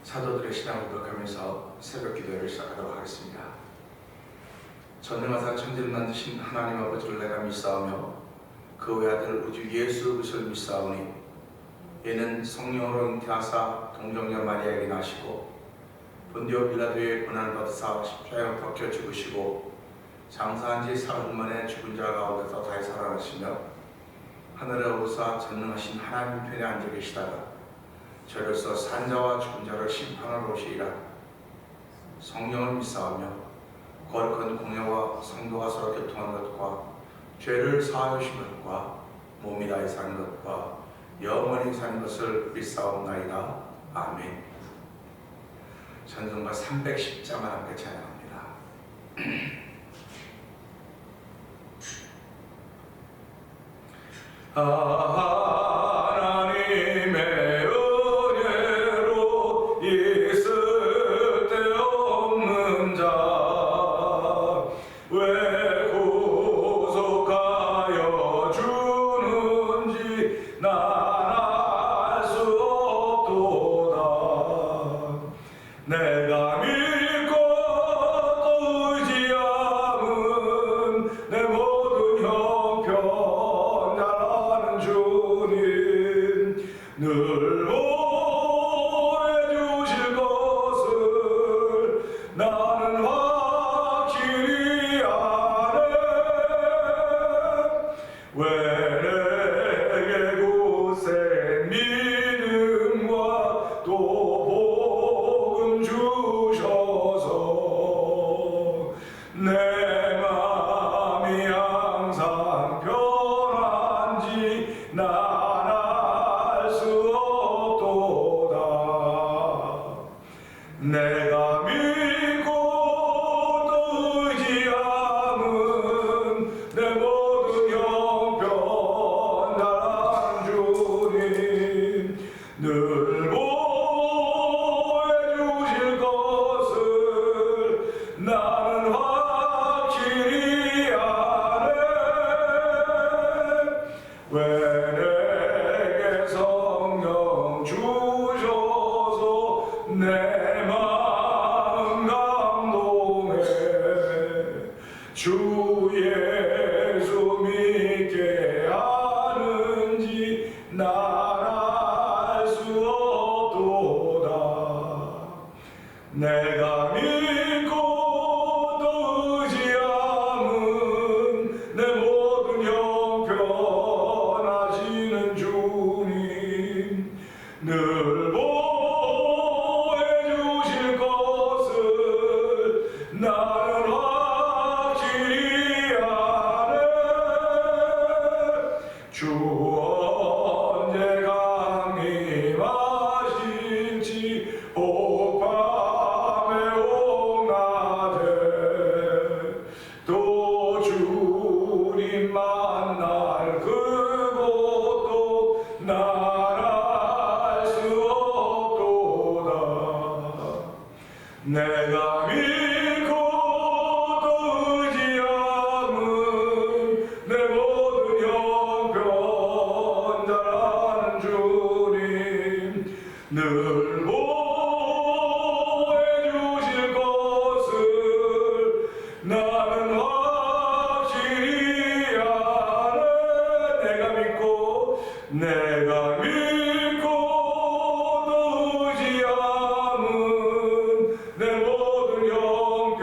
사도들의 신앙을 고백하면서 새벽 기도회를 시작하도록 하겠습니다. 전능하사 천지를 만드신 하나님 아버지를 내가 믿사오며 그 외아들 우주 예수 그리스도를 믿사오니 이는 성령으로 잉태하사 동정녀 마리아에게 나시고 본디오 빌라도의 고난을 받으사 십자가에 박혀 죽으시고 장사한 지 사흘 만에 죽은 자 가운데서 다시 살아나시며 하늘에 오르사 전능하신 하나님 편에 앉아 계시다가 저로서 산자와 죽은 자를 심판하러 오시리라. 성령을 믿사오며 거룩한 공예와 성도가 서로 교통한 것과 죄를 사하여 주신 것과 몸이 다해 사는 것과 영원히 사는 것을 믿사옵나이다. 아멘. 찬송가 310장을 함께 찬양합니다. 하나님의 은혜로 있을 데 없는 자 왜 구속하여 주는지 난 알 수 없도다. 내가 믿고 또 의지함은 내 모든 형편 늘 보내주실 것을 나는 확실히 아네. 왜 내게 굳센 믿음과 또 복음 주셔서 내 마음이 항상 편한지 난 내가 믿고 또 의지함은 내 모든 형편 나라는 주님 늘 보여주실 것을 나는 확실히 아네. 왜 내게 성령 주셔서 내 주 예수 믿게 하는지 난 알 수 없도다. 내가 믿고 또 의지함은 내 모든 형편 하시는 주님 늘 보여주실 것을 나는 주 언제 강림하실지 오밤에 오나되 또 주님 만날 그곳도 난 알 수 없도다. 내가 믿고 또 의지함은 내 모든 형편 잘하는 주님 늘 보여주실 것을 나는 확실히 아네. 내가 믿고 또 의지함은 내 모든 형편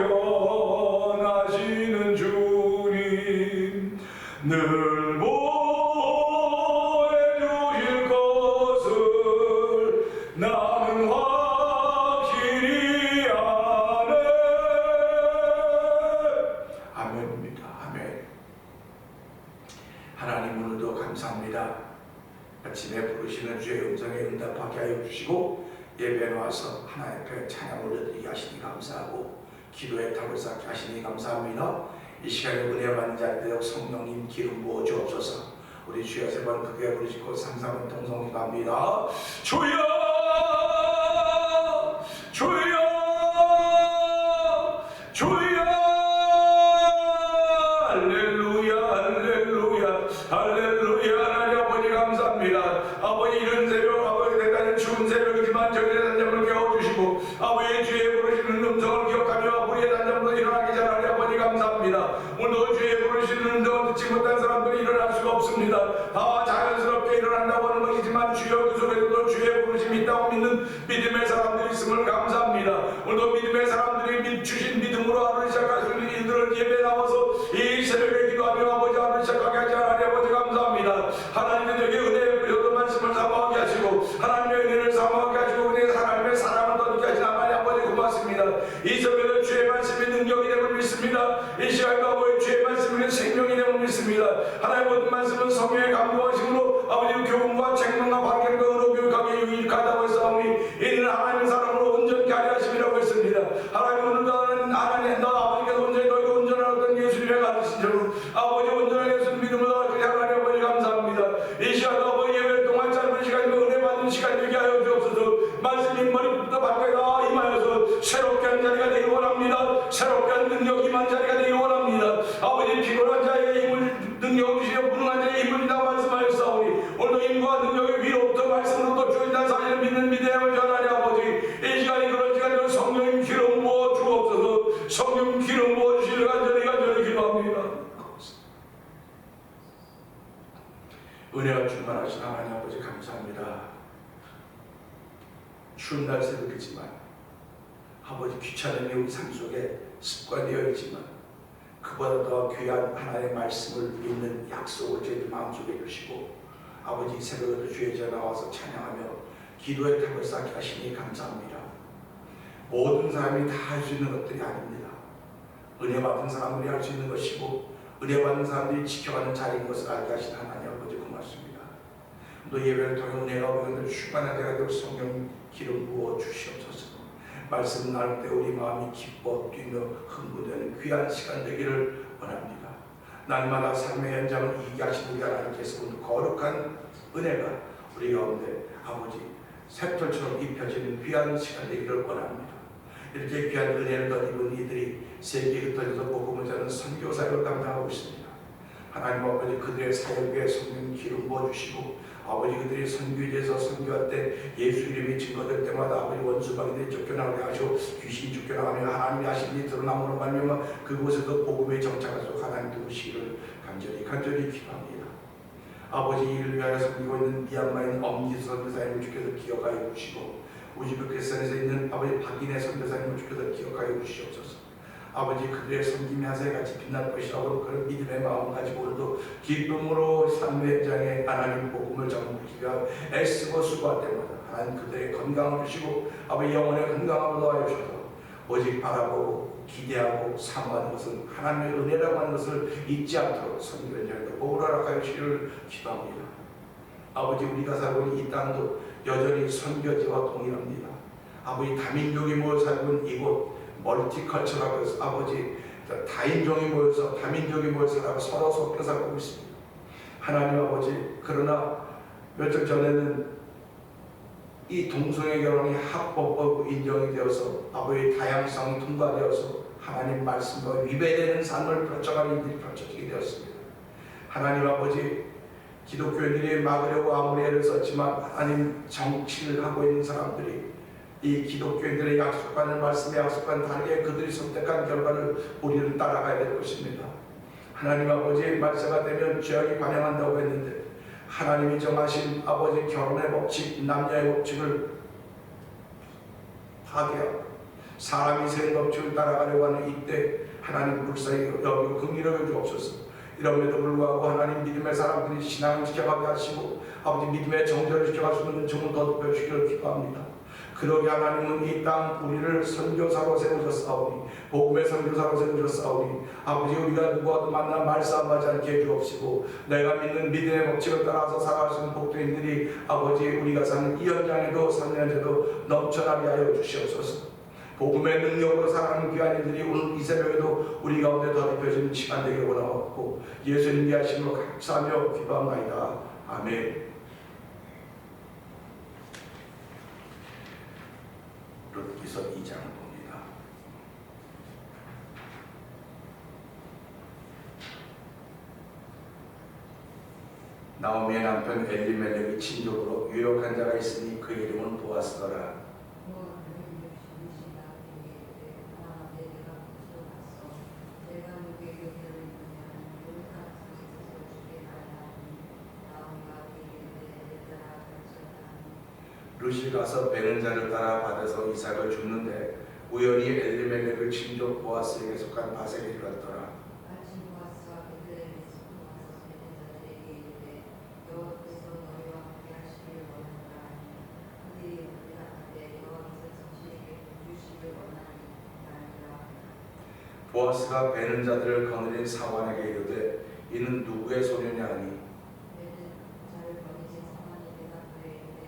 하시는 주님 늘 보여주실 것을 나는 확실히 아네. 아멘입니다. 아멘. 하나님 오늘도 감사합니다. 아침에 부르시는 주의 음성에 응답하게 하여 주시고 예배에 와서 하나님 앞에 찬양 올려드리게 하시니 감사하고 기도의 탑을 쌓게 하시니 감사합니다. 이 시간에 은혜 받는 자들 성령님 기름 부어 주옵소서. 우리 주여 세 번 크게 부르시고 삼삼은 통성이 갑니다. 주여 주여 주여 할렐루야 할렐루야 할렐루야. 하나님 아버지 감사합니다. 아버지 이른 새벽 아버지 대단히 추운 새벽이지만 저희의 산잠을 깨워주시고 부르시고 아버지 주의 부르시는 음성을 기억하며 우리의 단점으로 일어나기 전하니 아버지 감사합니다. 오늘도 주의 부르시는 음성을 듣지 못한 사람들이 일어날 수가 없습니다. 다 자연스럽게 일어난다고 하는 것이지만 주여 그 속에서도 주의 부르심이 있다고 믿는 믿음의 사람들이 있음을 감사합니다. 오늘도 믿음의 사람들이 주신 믿음으로 하루를 시작할 수 있는 이들을 예배 나와서 이 새벽에 기도하며 아버지 하루를 시작하게 하지 하나님 아버지 감사합니다. 하나님의 저기 은혜의 모든 말씀을 사모하게 하시고 하나님의 은혜를 사모하게 하시고 은혜의 하나님의 사랑을 더듬게 하신 하나님 아버지 고맙습니다. 이 새벽에 주의 말씀이 능력이 되고 믿습니다. 이 시간에도 아버지 주의 말씀이 생명이 되고 믿습니다. 하나님의 모든 말씀은 성령의 감동하심으로 아버지 교훈과 책망과 발견과 의로 교육하게 유익하다고 했사오니 이는 하나님의 사랑으로 온전케 하려 하심이라고 했습니다. 하나님 오늘도 하나님 너 아버지께서 온전히 너희가 온전하던 예수님의 가르치시고 아버지 온전한 예수 믿음으로 하나님 아버지 감사합니다. 이 시간도 아버지 예배 동안 짧은 시간이면 은혜 받는 시간 되게 하여 주옵소서. 말씀이 머리부터 발까지 다 임하여서 새롭게 한 자리가 되기 원합니다. 새롭게 한 능력 임한 자리가 되기 원합니다. 아버지 피곤한 자에게 힘을 능력을 주시며 무능한 자에게 힘을 주다 말씀하였사오니 오늘도 힘과 능력의 위로부터 말씀으로 또 주인단 사실을 믿는 믿음을 전하니 아버지 이 시간이 그런 시간이면 성령님 기름 부어 주옵소서. 성령 기름 부어 주시려 간절히 기도합니다. 은혜가 충만하신 하나님 아버지 감사합니다. 추운 날 새벽이지만 아버지 귀찮음이 우리 삶 속에 습관되어 있지만 그보다 더 귀한 하나님의 말씀을 믿는 약속을 저희 마음속에 주시고 아버지 새벽에도 주의 전 나와서 찬양하며 기도의 탑을 쌓게 하시니 감사합니다. 모든 사람이 다 할 수 있는 것들이 아닙니다. 은혜 받은 사람들이 할 수 있는 것이고 은혜 받는 사람들이 지켜가는 자리인 것을 알게 하신 하나님 아버지 고맙습니다. 또 예배를 통해 은혜가 우리들 충만한 데가 되고 성령 기름 부어 주시옵소서. 말씀 나눌 때 우리 마음이 기뻐 뛰며 흥분되는 귀한 시간 되기를 원합니다. 날마다 삶의 현장을 이기게 하신 우리 하나님께서 오늘 거룩한 은혜가 우리 가운데 아버지 샘털처럼 입혀지는 귀한 시간 되기를 원합니다. 이렇게 귀한 은혜를 덧입은 이들이 세계에 흩어져서 복음을 전하는 선교 사역을 감당하고 있습니다. 하나님 아버지 그들의 사역에 성령 기름 부어주시고 아버지 그들이 선교지에서 선교할 때 예수 이름이 증거될 때마다 아버지 원수마귀들이 쫓겨나게 하시고 귀신이 쫓겨나가며 하나님이 하신 일이 드러남으로 말미암아 그곳에도 복음의 정착하소서 하나님 도우시기를 간절히 기도합니다. 아버지 이를 위하여 섬기고 있는 미얀마에 있는 엄지수 선교사님을 주께서 기억하여 주시고 우즈베키스탄에서 있는 아버지 박인혜 선교사님을 주께서 기억하여 주시옵소서. 아버지 그들의 섬김이 하늘같이 빛날 것이라고 그런 믿음의 마음 가지고 오늘도 기쁨으로 삶의 현장에 하나님 복음을 전하기 위하여 애쓰고 수고할 때마다 하나님 그들의 건강을 주시고 아버지 영혼의 건강을 더하여 주셔서 오직 바라보고 기대하고 사모하는 것은 하나님의 은혜라고 하는 것을 잊지 않도록 선교 현장에도 복을 허락하여 주시기를 기도합니다. 아버지 우리가 살고 있는 이 땅도 여전히 선교지와 동일합니다. 아버지 다민족이 모여 살고 있는 이곳 멀티컬처라고 해서 아버지 다인종이 모여서 다민족이 모여서 살아가 서로 섞여 살고 있습니다. 하나님 아버지 그러나 며칠 전에는 이 동성애 결혼이 합법으로 인정이 되어서 아버지의 다양성이 통과되어서 하나님 말씀과 위배되는 삶을 펼쳐가는 일들이 펼쳐지게 되었습니다. 하나님 아버지 기독교인들이 막으려고 아무리 애를 썼지만 하나님 정치를 하고 있는 사람들이 이 기독교인들의 약속하는 말씀에 약속한 다르게 그들이 선택한 결과를 우리는 따라가야 될 것입니다. 하나님 아버지 말세가 되면 죄악이 관영한다고 했는데 하나님이 정하신 아버지 결혼의 법칙, 남녀의 법칙을 파괴하고 사람이 세운 법칙을 따라가려고 하는 이때 하나님 불쌍히 여기고 긍휼히 주옵소서. 이럼에도 불구하고 하나님 믿음의 사람들이 신앙을 지켜가게 하시고 아버지 믿음의 정절을 지켜갈 수 있는 정을 더듬어 주시기를 기도합니다. 그러게 하나님은 이 땅 우리를 선교사로 세우셨사오니 복음의 선교사로 세우셨사오니 아버지 우리가 누구와도 만나 말싸움하지 않게 해주옵시고 내가 믿는 믿음의 법칙을 따라서 살아갈 수 있는 복도인들이 아버지 우리가 사는 이 현장에도 산년에도 넘쳐나게 하여 주시옵소서. 복음의 능력으로 살아가는 귀한 이들이 오늘 이 새벽에도 우리 가운데 더럽혀지는 시간 되기를 원하옵고 예수님께 하심으로 감사하며 기도합나이다. 아멘. 룻기서 2장을 봅니다. 나오미의 남편 엘리멜렉이 친족으로 유력한 자가 있으니 그 이름은 보아스더라. 룻이 가서 베는 자를 따라 받아서 이삭을 줍는데 우연히 엘리멜렉을 친족 보아스에게 속한 바세에게 갔더라. 마침 보아스가 베들레헴에서 와서 베는 자들에게 이르되 여호와께서 너희와 함께 하시기를 원하노라 하니 그들이 대답하되 여호와께서 당신에게 복 주시기를 원하니 아니라. 보아스가 베는 자들을 거느린 사환에게 이르되 이는 누구의 소녀냐 하니 베는 자를 거느린 사환이 대답하여 이르되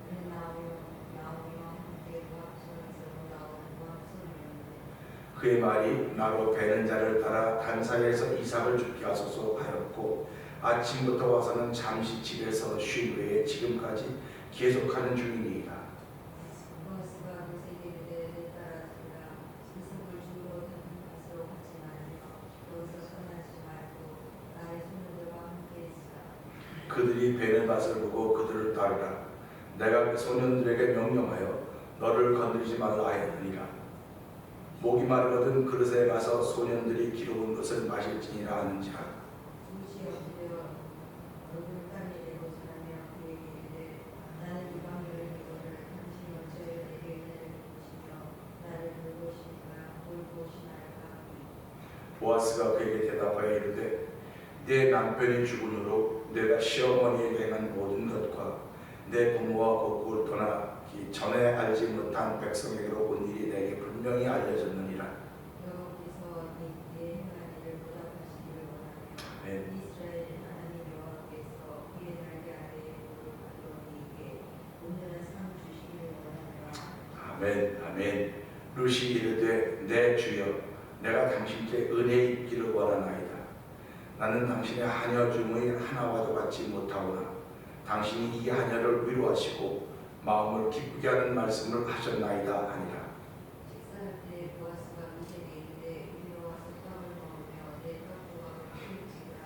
그는 나오미와 함께 모압성에서 올라온 모압소녀이니. 그의 말이 나로 베는 자를 따라 단사에서 이삭을 죽게 하소서 하였고 아침부터 와서는 잠시 집에서 쉰 후에 지금까지 계속하는 중이니이다. 보아스가 룻에게 이르되 내 딸아들아 이삭을 주우러 다른 곳으로 가지 말며 여기서 서운하지 말고 나의 소녀들과 함께 있으라. 그들이 베는 밭을 보고 그들을 따르라. 내가 그 소년들에게 명령하여 너를 건드리지 말라 하였느니라. 목이 마르거든 그릇에 가서 소년들이 기르는 것을 마실지니라 하는지라. 룻이 어디되어 얼굴 땅에 대고 자라며 그에게 이르되 나는 이방 여인이거늘 당신이 어찌하여 내게 은혜를 베푸시며 나를 돌보시나이까 하니. 보아스가 그에게 대답하여 이르되 내 남편이 죽은 후로 내가 시어머니에게 행한 모든 것과 내 부모와 고국을 떠나기 전에 알지 못한 백성에게로 온 일이 내게 분명히 알려졌느니라. 여호와께서 네 행한 일을 보답하시기를 원하며 아멘. 이스라엘 하나님 여호와께서 그의 날개 아래에 무릎을 가져온 이에게 온전한 삶을 주시기를 원하노라. 아멘. 아멘. 룻이 이르되 내 주여 내가 당신께 은혜 입기를 원하나이다. 나는 당신의 하녀 중의 하나와도 같지 못하오나 당신이 이 하녀를 위로하시고 마음을 기쁘게 하는 말씀을 하셨나이다 하니라. 식사할 때 보아스가 룻에게 이르되 이리로 와서 떡을 먹으며 내 떡과 밥을 찍으라.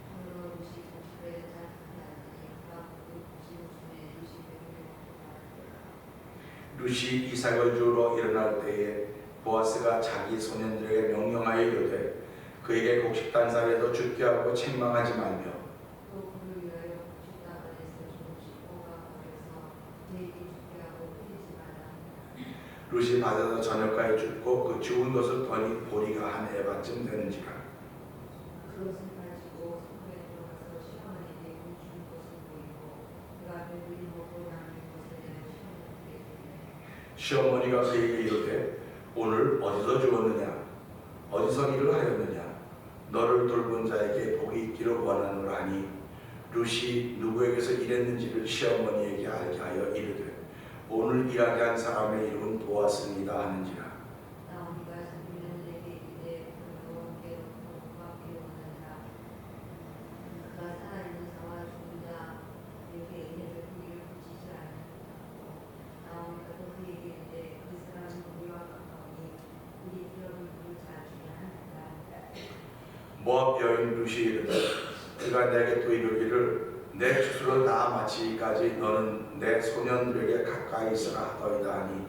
그러므로 룻이 고기를 짜증나니 그가 그 고기무침에 룻이 배를 먹고 말하더라. 룻이 이삭을 주러 일어날 때에 보아스가 자기 소년들에게 명령하여 이르되 그에게 곡식단살에도 죽게 하고 책망하지 말며 또 그를 위하여 곡식단에서 조금씩 뽑아 버려서 그에게 죽게 하고 흘리지 말라. 룻이 받아서 저녁까지 줍고 그 죽은 것을 더니 보리가 한 에바쯤 되는지라. 그것을 가지고 성읍에 들어가서 시어머니에게 그 죽은 것을 보이고 그가 배불리 먹고 남은 것을 내어 시어머니에게 이르되 시어머니가 그에게 이르되 오늘 어디서 죽었느냐 어디서 일을 하였느냐 너를 돌본 자에게 복이 있기를 원하노라 하니 룻이 누구에게서 일했는지를 시어머니에게 알게 하여 이르되 오늘 일하게 한 사람의 이름은 보아스니이다 하는지라. 나오미가 자기네들에게 이르되 그가 함께 먹기를 원하니라. 그가 살아있는 자와 죽은 자에게 은혜를 베푸기를 그치지 아니하고 나오미가 또 그에게 이르되 그 사람은 우리와 가까우니 우리 기업을 부른 자 중에 하나이다. 모압 여인 룻이 이르되 그가 내게 또 이르기를 내 추수를 다 마치기까지 너는 내 소년들에게 가까이 있으라 하더이다 하니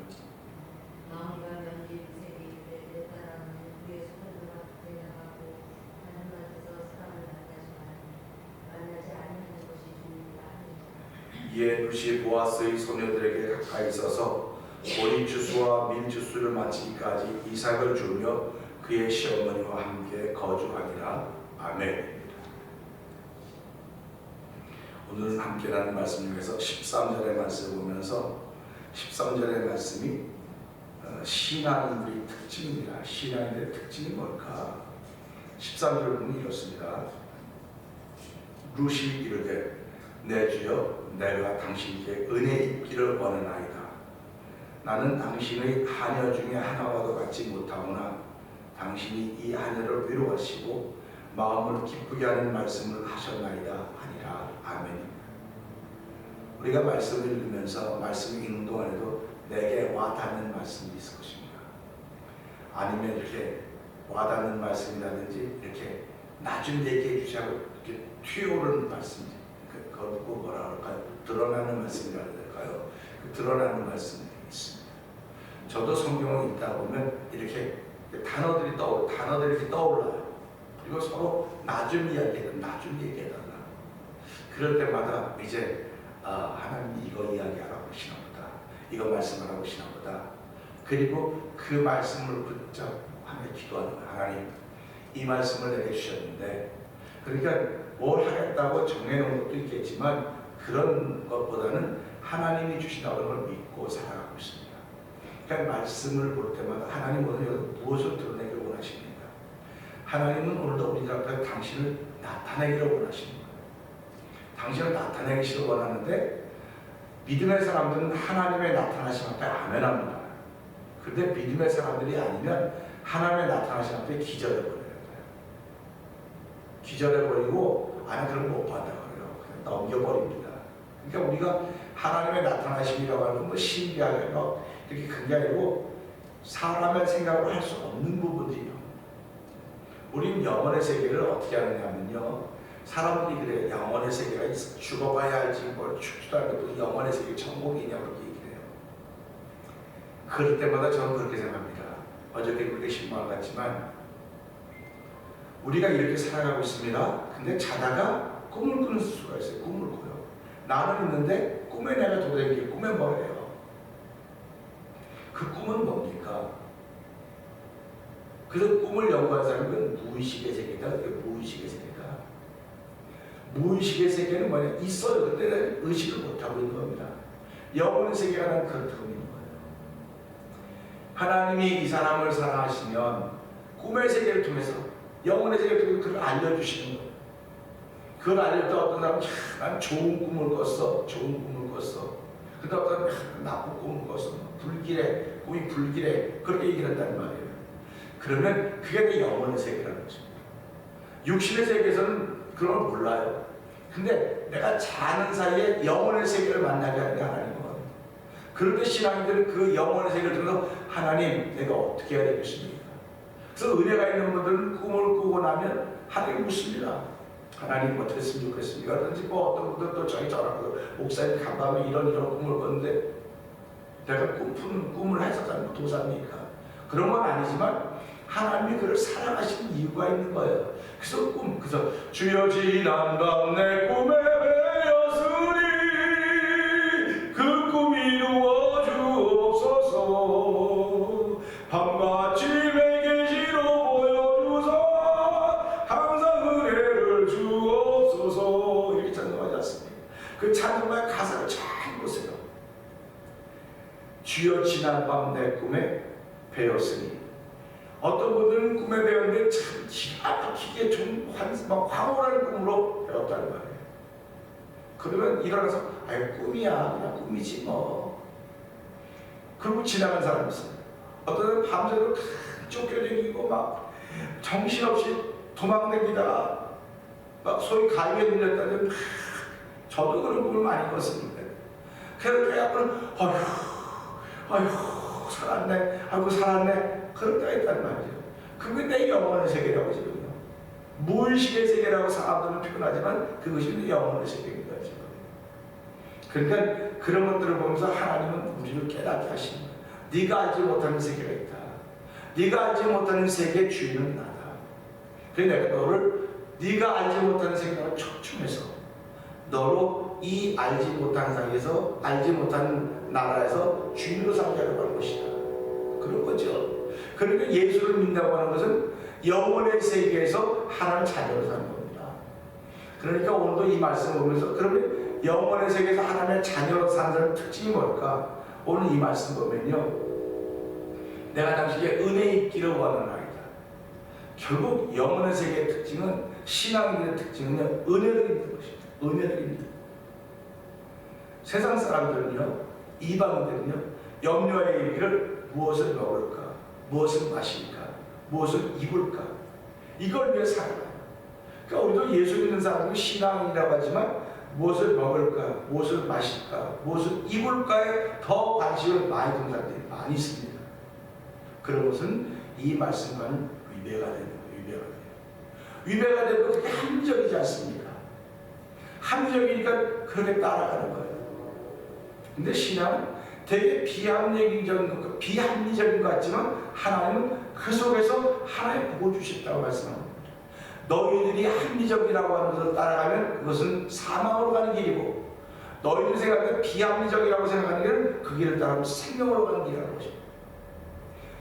나오미가 며느리 룻에게 이르되 내 딸아는 그의 소년들과 가까이 나가고 하나님 앞에서 사람을 만나지 아니하는 것이 좋으니라 하니라. 이에 룻이 보아스의 소녀들에게 가까이 있어서 보리 추수와 밀 추수를 마치기까지 이삭을 주며 그의 시어머니와 함께 거주하니라. 아멘. 오늘 함께 나눈 말씀 중에서 13절의 말씀을 보면서 13절의 말씀이 신앙인들의 특징입니다. 신앙인들의 특징이 뭘까? 13절을 보면 이렇습니다. 룻이 이르되 내 주여 내가 당신께 은혜 입기를 원하나이다. 나는 당신의 하녀 중에 하나와도 같지 못하오나 당신이 이 하녀를 위로하시고 마음을 기쁘게 하는 말씀을 하셨나이다 하니라. 아멘. 우리가 말씀을 읽으면서 말씀을 읽는 동안에도 내게 와닿는 말씀이 있을 것입니다. 아니면 이렇게 와닿는 말씀이라든지 이렇게 나중 얘기해 주자고 이렇게 튀어오르는 말씀이 그거 뭐라 그럴까요? 드러나는 말씀이라 할까요? 그 드러나는 말씀이 있습니다. 저도 성경을 읽다 보면 이렇게 단어들이 이렇게 떠올라요. 그리고 서로 나중 얘기해달라. 그럴 때마다 이제 하나님이 이거 이야기하라고 하시나 보다. 이거 말씀을 하고 계시나 보다. 그리고 그 말씀을 붙잡하며 기도하는 거야. 하나님, 이 말씀을 내게 주셨는데, 그러니까 뭘 하겠다고 정해놓은 것도 있겠지만 그런 것보다는 하나님이 주신다는 걸 믿고 살아가고 있습니다. 그러니까 말씀을 볼 때마다 하나님 오늘 무엇을 드러내기를 원하십니까? 하나님은 오늘도 우리 앞에 당신을 나타내기를 원하시는 거예요. 당신을 나타내기를 원하는데, 믿음의 사람들은 하나님의 나타나심 앞에 아멘합니다. 그런데 믿음의 사람들이 아니면 하나님의 나타나심 앞에 기절해버려요. 기절해버리고 아니 그런 거 못 받아 그래요. 그냥 넘겨버립니다. 그러니까 우리가 하나님의 나타나심이라고 하는 건 뭐 신비하게 막 이렇게 큰 게 아니고 사람의 생각을 할 수 없는 부분이에요. 우리는 영혼의 세계를 어떻게 하느냐면요, 사람들이 그래요. 영혼의 세계가 있어. 죽어봐야 알지 뭘 죽지도 않고 영혼의 세계 천국이냐고 그렇게 얘기를 해요. 그럴 때마다 저는 그렇게 생각합니다. 어저께 그렇게 실망을 갔지만 우리가 이렇게 살아가고 있습니다. 근데 자다가 꿈을 꾸는 수가 있어요. 꿈을 꿔요. 나는 있는데 꿈에 내가 도대체 꿈에 뭐예요? 그 꿈은 뭡니까? 그래서 꿈을 연구한 사람은 무의식의 세계다. 그게 무의식의 세계다. 무의식의 세계는 뭐냐? 있어요. 그때 의식을 못하고 있는 겁니다. 영혼의 세계가 그렇다고 있는 거예요. 하나님이 이 사람을 사랑하시면 꿈의 세계를 통해서 영혼의 세계를 통해서 그걸 알려주시는 거예요. 그걸 알려줄 때 어떤 사람은 난 좋은 꿈을 꿨어. 좋은 꿈을 꿨어. 근데 어떤 사람은 나쁜 꿈을 꿨어. 불길해. 꿈이 불길해. 그렇게 얘기를 한단 말이에요. 그러면 그게 내 영혼의 세계라는 거죠. 육신의 세계에서는 그런 걸 몰라요. 근데 내가 자는 사이에 영혼의 세계를 만나게 하는 게 하나님인 겁니다. 그럴 때 신앙인들은 그 영혼의 세계를 통해서 하나님, 내가 어떻게 해야 되겠습니까? 그래서 은혜가 있는 분들은 꿈을 꾸고 나면 하나님 묻습니다. 하나님 어떻게 했으면 좋겠습니까? 그런지 뭐 어떤 분들 또 저기 저라고 목사님 간밤에 이런 꿈을 꿨는데 내가 꿈을 해석하는 도사입니까? 그런 건 아니지만 하나님이 그를 사랑하시는 이유가 있는 거예요. 그래서 주여 지난 밤 내 꿈에 배었으니 그 꿈이 이루어 주옵소서. 밤같이 내게 계시로 보여주사 항상 은혜를 주옵소서. 이렇게 찬송하지 않습니까? 그 찬송의 가사를 잘 보세요. 주여 지난 밤 내 꿈에 배었으니, 어떤 분들은 꿈에 배웠는데 참 기가 막히게 좀 황홀한 꿈으로 배웠다는 말이에요. 그러면 일어나서 아이 꿈이야, 그냥 꿈이지 뭐. 그리고 지나간 사람이 있어요. 어떤 사람은 밤새도록 쫓겨다니고 막 정신없이 도망다니다 막 소위 가위에 눌렸다는 저도 그런 꿈을 많이 꿨습니다. 그래서 아휴 살았네, 아이고 살았네, 그럴 때가 있단 말이에요. 그게 내 영혼의 세계라고 지금요. 무의식의 세계라고 사람들은 표현하지만 그것이 내 영혼의 세계입니다 지금. 그러니까 그런 것들을 보면서 하나님은 우리를 깨닫게 하시는 거예요. 네가 알지 못하는 세계가 있다. 네가 알지 못하는 세계의 주인은 나다. 그래서 내가 너를 네가 알지 못하는 세계로 초청해서 너로 이 알지 못하는 상에서 알지 못하는 나라에서 주인으로 삼자라고 하는 것이다. 그런 거죠. 그러니까 예수를 믿는다고 하는 것은 영혼의 세계에서 하나님 자녀로 사는 겁니다. 그러니까 오늘도 이 말씀을 보면서 그러면 영혼의 세계에서 하나님의 자녀로 사는 사람의 특징이 뭘까? 오늘 이 말씀 보면요, 내가 당시에 은혜 있기를 원하는 아이다. 결국 영혼의 세계의 특징은, 신앙인의 특징은 은혜를 입는 것입니다. 은혜를 입는. 세상 사람들은요, 이방인들은요, 염려에 이르기를 무엇을 먹을까, 무엇을 마실까, 무엇을 입을까, 이걸 위해 살아가요. 그러니까 우리도 예수 믿는 사람은 신앙이라고 하지만 무엇을 먹을까, 무엇을 마실까, 무엇을 입을까에 더 관심을 많이 두는 사람들이 많이 있습니다. 그런 것은 이 말씀과는 위배가 되는 거예요. 위배가 되는 건 그렇게 합리적이지 않습니다. 합리적이니까 그렇게 따라가는 거예요. 근데 신앙은 되게 비합리적인 것 같지만 하나님은 그 속에서 하나님 복을 주셨다고 말씀합니다. 너희들이 합리적이라고 하는 것을 따라가면 그것은 사망으로 가는 길이고, 너희들이 생각하는 비합리적이라고 생각하는 길은 그 길을 따르면 생명으로 가는 길이라는 것입니다.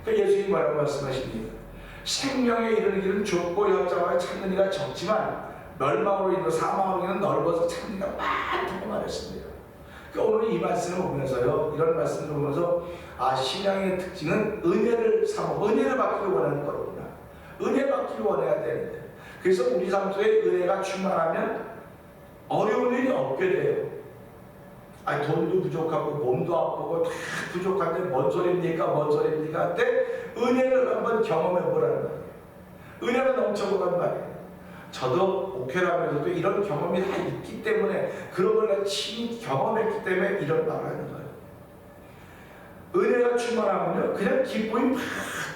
그러니까 예수님이 뭐라고 말씀하십니까? 생명에 이르는 길은 좁고 협착하여 찾는 이가 적지만 멸망으로 이르러 사망으로 이르는 넓어서 찾는 이가 많다고 말했습니다. 그러니까 오늘 이 말씀을 보면서요, 이런 말씀을 보면서 신앙의 특징은 은혜를 은혜를 받기를 원하는 거구나. 은혜 받기를 원해야 되는데, 그래서 우리 삶 속에 은혜가 충만하면 어려운 일이 없게 돼요. 돈도 부족하고 몸도 아프고 다 부족한데 뭔 소리입니까 한때 은혜를 한번 경험해 보라는 말이에요. 은혜가 넘쳐보란 말이에요. 저도 목회하면서도 이런 경험이 다 있기 때문에, 그런 걸 친히 경험했기 때문에 이런 말을 하는 거예요. 은혜가 충만하면요, 그냥 기쁨이 막,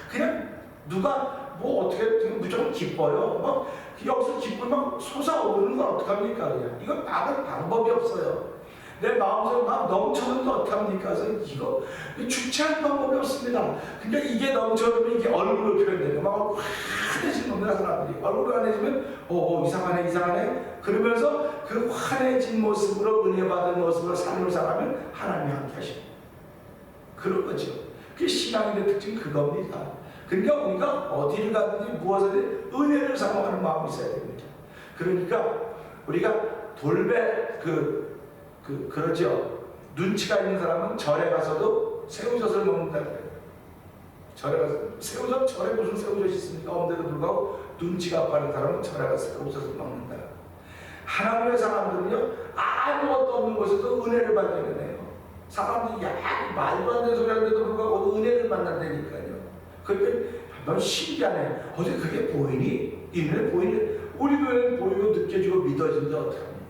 그냥 누가 뭐 어떻게 무조건 기뻐요. 막 여기서 기쁨이 막 솟아오르는 건 어떡합니까? 그냥 이건 막을 방법이 없어요. 내 마음속에 막 넘쳐는 거 어떡합니까? 그래서 이거 주체할 방법이 없습니다. 근데 이게 넘쳐오면 이게 얼굴로 표현돼요. 막 환해지는 겁니다, 사람들이. 얼굴로 환해지면 이상하네 그러면서 그 환해진 모습으로, 은혜받은 모습으로 삶을 살아가면 하나님이 함께 하십니다. 그런 거죠. 그게 신앙인의 특징 그겁니다. 그러니까 우리가 어디를 가든지 무엇을 은혜를 사모하는 마음이 있어야 됩니다. 그러니까 우리가 그러죠. 눈치가 있는 사람은 절에 가서도 새우젓을 먹는다 그래요. 절에 가서 절에 무슨 새우젓이 있습니까? 없는데도 불구하고 눈치가 빠른 사람은 절에 가서 새우젓을 먹는다. 하나님의 사람들은요, 아무것도 없는 곳에서 은혜를 발견해내요. 사람들이 말도 안 되는 소리 하는데도 불구하고 은혜를 만난다니까요. 그러니까 넌 신기하네. 어제 그게 보이니? 이 은혜 보이니? 우리 교회는 보이고 느껴지고 믿어진다 어떡합니까?